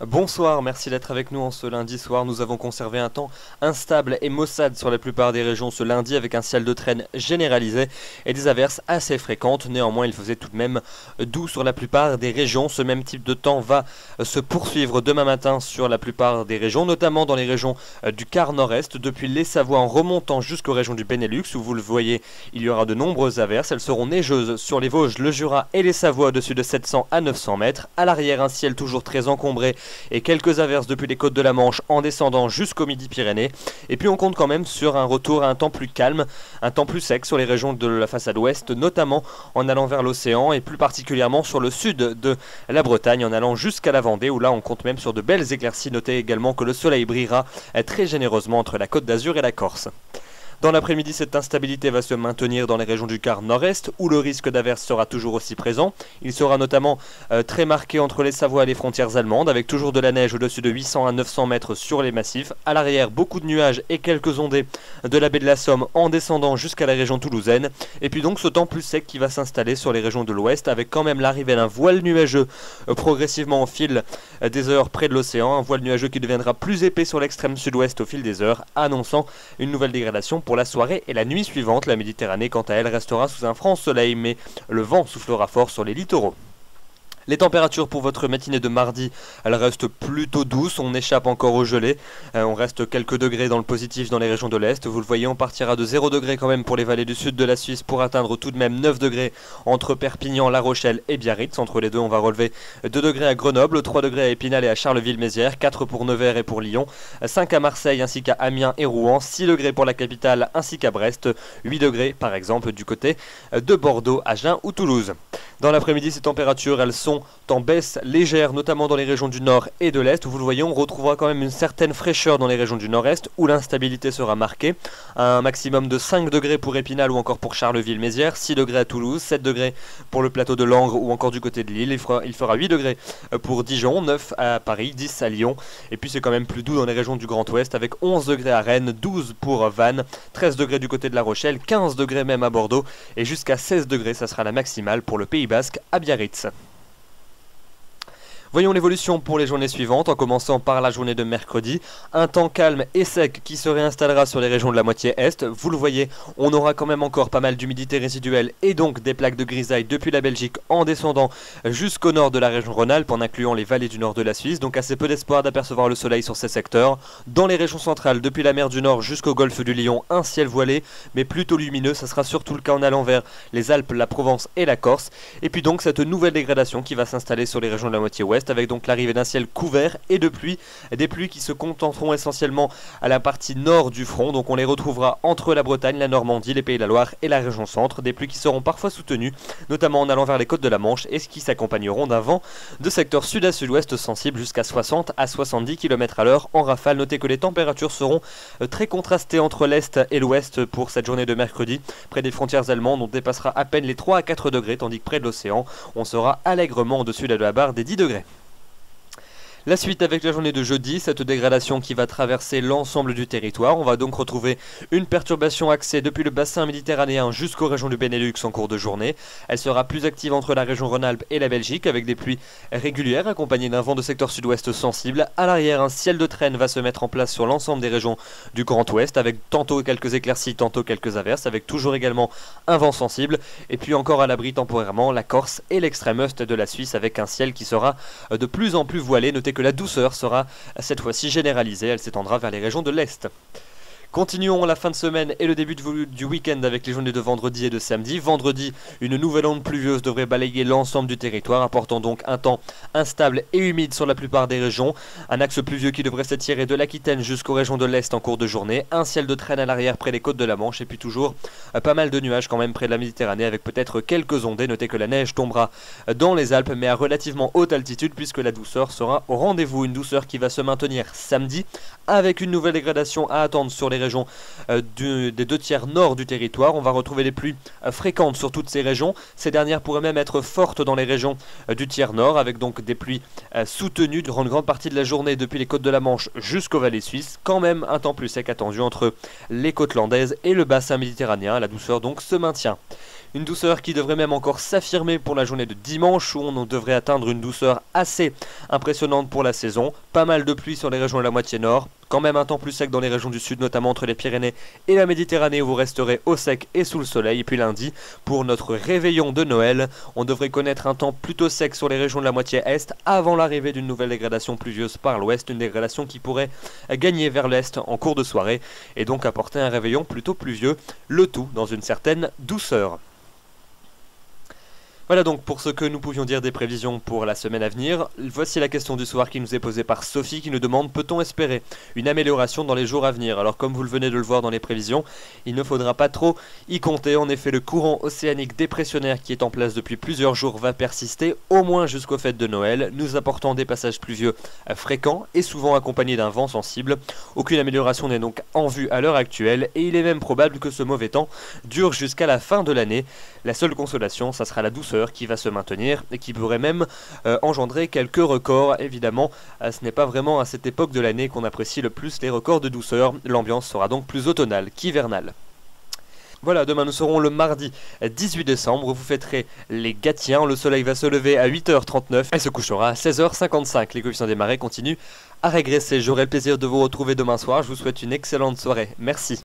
Bonsoir, merci d'être avec nous en ce lundi soir. Nous avons conservé un temps instable et maussade sur la plupart des régions ce lundi avec un ciel de traîne généralisé et des averses assez fréquentes. Néanmoins, il faisait tout de même doux sur la plupart des régions. Ce même type de temps va se poursuivre demain matin sur la plupart des régions, notamment dans les régions du quart nord-est, depuis les Savoies en remontant jusqu'aux régions du Benelux où vous le voyez, il y aura de nombreuses averses. Elles seront neigeuses sur les Vosges, le Jura et les Savoies au-dessus de 700 à 900 mètres. À l'arrière, un ciel toujours très encombré et quelques averses depuis les côtes de la Manche en descendant jusqu'au Midi-Pyrénées. Et puis on compte quand même sur un retour à un temps plus calme, un temps plus sec sur les régions de la façade ouest, notamment en allant vers l'océan et plus particulièrement sur le sud de la Bretagne en allant jusqu'à la Vendée où là on compte même sur de belles éclaircies. Notez également que le soleil brillera très généreusement entre la Côte d'Azur et la Corse. Dans l'après-midi, cette instabilité va se maintenir dans les régions du quart nord-est, où le risque d'averse sera toujours aussi présent. Il sera notamment très marqué entre les Savoies et les frontières allemandes, avec toujours de la neige au-dessus de 800 à 900 mètres sur les massifs. À l'arrière, beaucoup de nuages et quelques ondées de la baie de la Somme en descendant jusqu'à la région toulousaine. Et puis donc ce temps plus sec qui va s'installer sur les régions de l'ouest, avec quand même l'arrivée d'un voile nuageux progressivement au fil des heures près de l'océan. Un voile nuageux qui deviendra plus épais sur l'extrême sud-ouest au fil des heures, annonçant une nouvelle dégradation pour la soirée et la nuit suivante. La Méditerranée quant à elle restera sous un franc soleil, mais le vent soufflera fort sur les littoraux. Les températures pour votre matinée de mardi, elles restent plutôt douces, on échappe encore au gelé, on reste quelques degrés dans le positif dans les régions de l'Est. Vous le voyez, on partira de 0 degré quand même pour les vallées du sud de la Suisse pour atteindre tout de même 9 degrés entre Perpignan, La Rochelle et Biarritz. Entre les deux, on va relever 2 degrés à Grenoble, 3 degrés à Épinal et à Charleville-Mézières, 4 pour Nevers et pour Lyon, 5 à Marseille ainsi qu'à Amiens et Rouen, 6 degrés pour la capitale ainsi qu'à Brest, 8 degrés par exemple du côté de Bordeaux, Agen ou Toulouse. Dans l'après-midi, ces températures, elles sont en baisse légère, notamment dans les régions du nord et de l'est. Vous le voyez, on retrouvera quand même une certaine fraîcheur dans les régions du nord-est, où l'instabilité sera marquée. Un maximum de 5 degrés pour Épinal ou encore pour Charleville-Mézières, 6 degrés à Toulouse, 7 degrés pour le plateau de Langres ou encore du côté de Lille. Il fera 8 degrés pour Dijon, 9 à Paris, 10 à Lyon. Et puis c'est quand même plus doux dans les régions du Grand Ouest, avec 11 degrés à Rennes, 12 pour Vannes, 13 degrés du côté de La Rochelle, 15 degrés même à Bordeaux, et jusqu'à 16 degrés, ça sera la maximale pour le Pays Basque à Biarritz. Voyons l'évolution pour les journées suivantes, en commençant par la journée de mercredi. Un temps calme et sec qui se réinstallera sur les régions de la moitié est. Vous le voyez, on aura quand même encore pas mal d'humidité résiduelle et donc des plaques de grisaille depuis la Belgique en descendant jusqu'au nord de la région Rhône-Alpes, en incluant les vallées du nord de la Suisse. Donc assez peu d'espoir d'apercevoir le soleil sur ces secteurs. Dans les régions centrales, depuis la mer du Nord jusqu'au golfe du Lion, un ciel voilé, mais plutôt lumineux. Ça sera surtout le cas en allant vers les Alpes, la Provence et la Corse. Et puis donc cette nouvelle dégradation qui va s'installer sur les régions de la moitié ouest, avec donc l'arrivée d'un ciel couvert et de pluie, des pluies qui se contenteront essentiellement à la partie nord du front. Donc on les retrouvera entre la Bretagne, la Normandie, les Pays de la Loire et la région centre, des pluies qui seront parfois soutenues, notamment en allant vers les côtes de la Manche, et qui s'accompagneront d'un vent de secteur sud à sud-ouest sensible jusqu'à 60 à 70 km à l'heure en rafale. Notez que les températures seront très contrastées entre l'est et l'ouest pour cette journée de mercredi. Près des frontières allemandes, on dépassera à peine les 3 à 4 degrés, tandis que près de l'océan, on sera allègrement au-dessus de la barre des 10 degrés. La suite avec la journée de jeudi, cette dégradation qui va traverser l'ensemble du territoire. On va donc retrouver une perturbation axée depuis le bassin méditerranéen jusqu'aux régions du Benelux en cours de journée. Elle sera plus active entre la région Rhône-Alpes et la Belgique avec des pluies régulières accompagnées d'un vent de secteur sud-ouest sensible. À l'arrière, un ciel de traîne va se mettre en place sur l'ensemble des régions du Grand Ouest avec tantôt quelques éclaircies, tantôt quelques averses, avec toujours également un vent sensible. Et puis encore à l'abri temporairement la Corse et l'extrême est de la Suisse avec un ciel qui sera de plus en plus voilé. Notez que la douceur sera cette fois-ci généralisée, elle s'étendra vers les régions de l'Est. Continuons la fin de semaine et le début du week-end avec les journées de vendredi et de samedi. Vendredi, une nouvelle onde pluvieuse devrait balayer l'ensemble du territoire, apportant donc un temps instable et humide sur la plupart des régions. Un axe pluvieux qui devrait s'étirer de l'Aquitaine jusqu'aux régions de l'Est en cours de journée. Un ciel de traîne à l'arrière près des côtes de la Manche et puis toujours pas mal de nuages quand même près de la Méditerranée avec peut-être quelques ondées. Notez que la neige tombera dans les Alpes mais à relativement haute altitude puisque la douceur sera au rendez-vous. Une douceur qui va se maintenir samedi avec une nouvelle dégradation à attendre sur les régions régions des 2/3 nord du territoire. On va retrouver des pluies fréquentes sur toutes ces régions. Ces dernières pourraient même être fortes dans les régions du tiers nord, avec donc des pluies soutenues durant une grande partie de la journée depuis les côtes de la Manche jusqu'aux vallées suisses. Quand même un temps plus sec attendu entre les côtes landaises et le bassin méditerranéen. La douceur donc se maintient. Une douceur qui devrait même encore s'affirmer pour la journée de dimanche, où on devrait atteindre une douceur assez impressionnante pour la saison. Pas mal de pluie sur les régions de la moitié nord, quand même un temps plus sec dans les régions du sud, notamment entre les Pyrénées et la Méditerranée, où vous resterez au sec et sous le soleil. Et puis lundi, pour notre réveillon de Noël, on devrait connaître un temps plutôt sec sur les régions de la moitié est, avant l'arrivée d'une nouvelle dégradation pluvieuse par l'ouest, une dégradation qui pourrait gagner vers l'est en cours de soirée, et donc apporter un réveillon plutôt pluvieux, le tout dans une certaine douceur. Voilà donc pour ce que nous pouvions dire des prévisions pour la semaine à venir. Voici la question du soir qui nous est posée par Sophie, qui nous demande: peut-on espérer une amélioration dans les jours à venir? Alors comme vous le venez de le voir dans les prévisions, il ne faudra pas trop y compter. En effet, le courant océanique dépressionnaire qui est en place depuis plusieurs jours va persister au moins jusqu'aux fêtes de Noël, nous apportant des passages pluvieux fréquents et souvent accompagnés d'un vent sensible. Aucune amélioration n'est donc en vue à l'heure actuelle, et il est même probable que ce mauvais temps dure jusqu'à la fin de l'année. La seule consolation, ça sera la douceur qui va se maintenir et qui pourrait même engendrer quelques records. Évidemment, ce n'est pas vraiment à cette époque de l'année qu'on apprécie le plus les records de douceur. L'ambiance sera donc plus automnale qu'hivernale. Voilà, demain nous serons le mardi 18 décembre, vous fêterez les Gatiens, le soleil va se lever à 8h39 et se couchera à 16h55. Les coefficients des marées continuent à régresser. J'aurai le plaisir de vous retrouver demain soir, je vous souhaite une excellente soirée, merci.